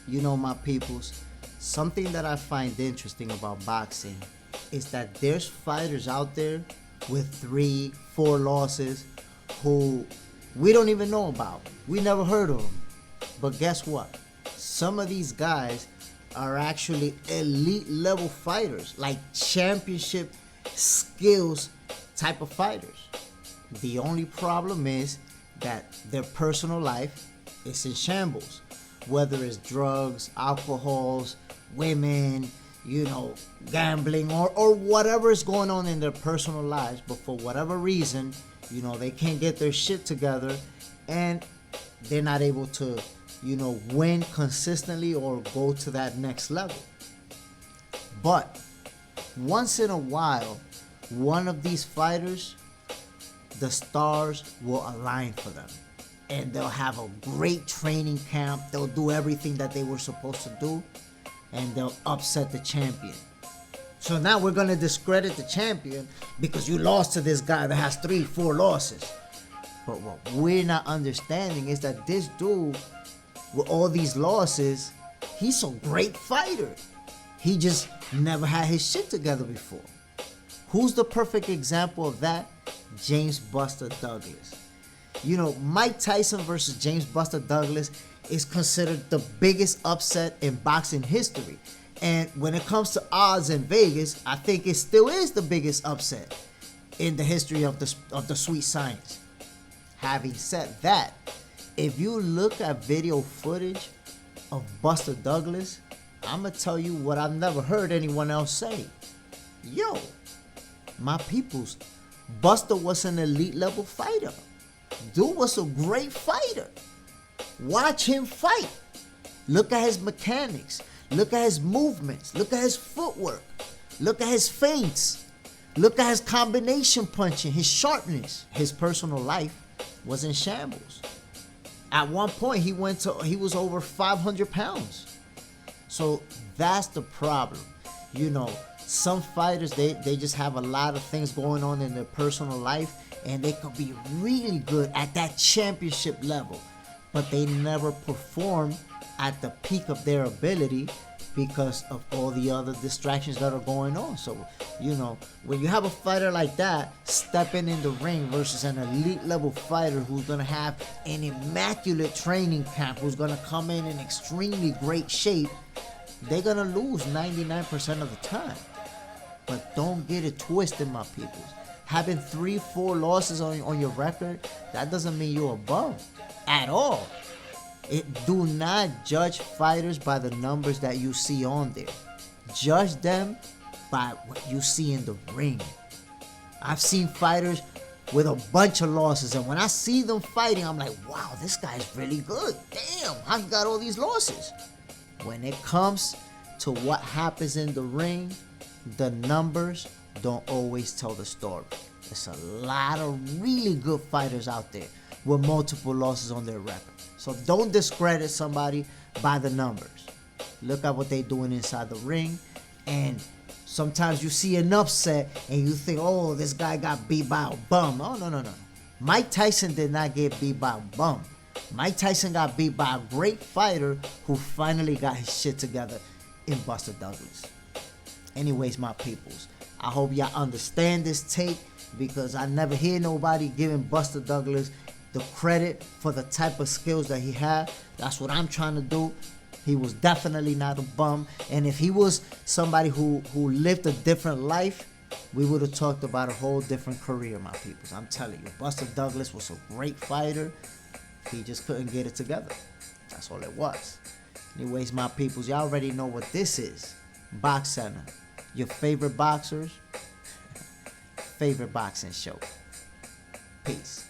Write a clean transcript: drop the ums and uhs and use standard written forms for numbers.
You know, my peoples, something that I find interesting about boxing is that there's fighters out there with 3, 4 losses who we don't even know about. We never heard of them. But guess what? Some of these guys are actually elite level fighters, like championship skills type of fighters. The only problem is that their personal life is in shambles. Whether it's drugs, alcohols, women, gambling, or whatever is going on in their personal lives, but for whatever reason, they can't get their shit together and they're not able to, win consistently or go to that next level. But once in a while, one of these fighters, the stars will align for them. And they'll have a great training camp. They'll do everything that they were supposed to do. And they'll upset the champion. So now we're going to discredit the champion because you lost to this guy that has 3, 4 losses. But what we're not understanding is that this dude, with all these losses, he's a great fighter. He just never had his shit together before. Who's the perfect example of that? James Buster Douglas. Mike Tyson versus James Buster Douglas is considered the biggest upset in boxing history. And when it comes to odds in Vegas, I think it still is the biggest upset in the history of the sweet science. Having said that, if you look at video footage of Buster Douglas, I'm going to tell you what I've never heard anyone else say. Yo, my peoples, Buster was an elite level fighter. Dude was a great fighter. Watch him fight. Look at his mechanics. Look at his movements. Look at his footwork. Look at his feints. Look at his combination punching, his sharpness. His personal life was in shambles. At one point, he was over 500 pounds. So that's the problem. Some fighters, they just have a lot of things going on in their personal life, and they could be really good at that championship level, but they never perform at the peak of their ability because of all the other distractions that are going on. So, when you have a fighter like that stepping in the ring versus an elite level fighter who's going to have an immaculate training camp, who's going to come in extremely great shape, they're going to lose 99% of the time. But don't get it twisted, my peoples. Having 3, 4 losses on your record, that doesn't mean you're a bum at all. Do not judge fighters by the numbers that you see on there. Judge them by what you see in the ring. I've seen fighters with a bunch of losses, and when I see them fighting, I'm like, wow, this guy's really good. Damn, how he got all these losses? When it comes to what happens in the ring, the numbers don't always tell the story. There's a lot of really good fighters out there with multiple losses on their record. So don't discredit somebody by the numbers. Look at what they're doing inside the ring. And sometimes you see an upset and you think, oh, this guy got beat by a bum. No. Mike Tyson did not get beat by a bum. Mike Tyson got beat by a great fighter who finally got his shit together in Buster Douglas. Anyways, my peoples, I hope y'all understand this take, because I never hear nobody giving Buster Douglas the credit for the type of skills that he had. That's what I'm trying to do. He was definitely not a bum. And if he was somebody who lived a different life, we would have talked about a whole different career, my peoples. I'm telling you, Buster Douglas was a great fighter. He just couldn't get it together. That's all it was. Anyways, my peoples, y'all already know what this is. Box Center. Your favorite boxers, favorite boxing show. Peace.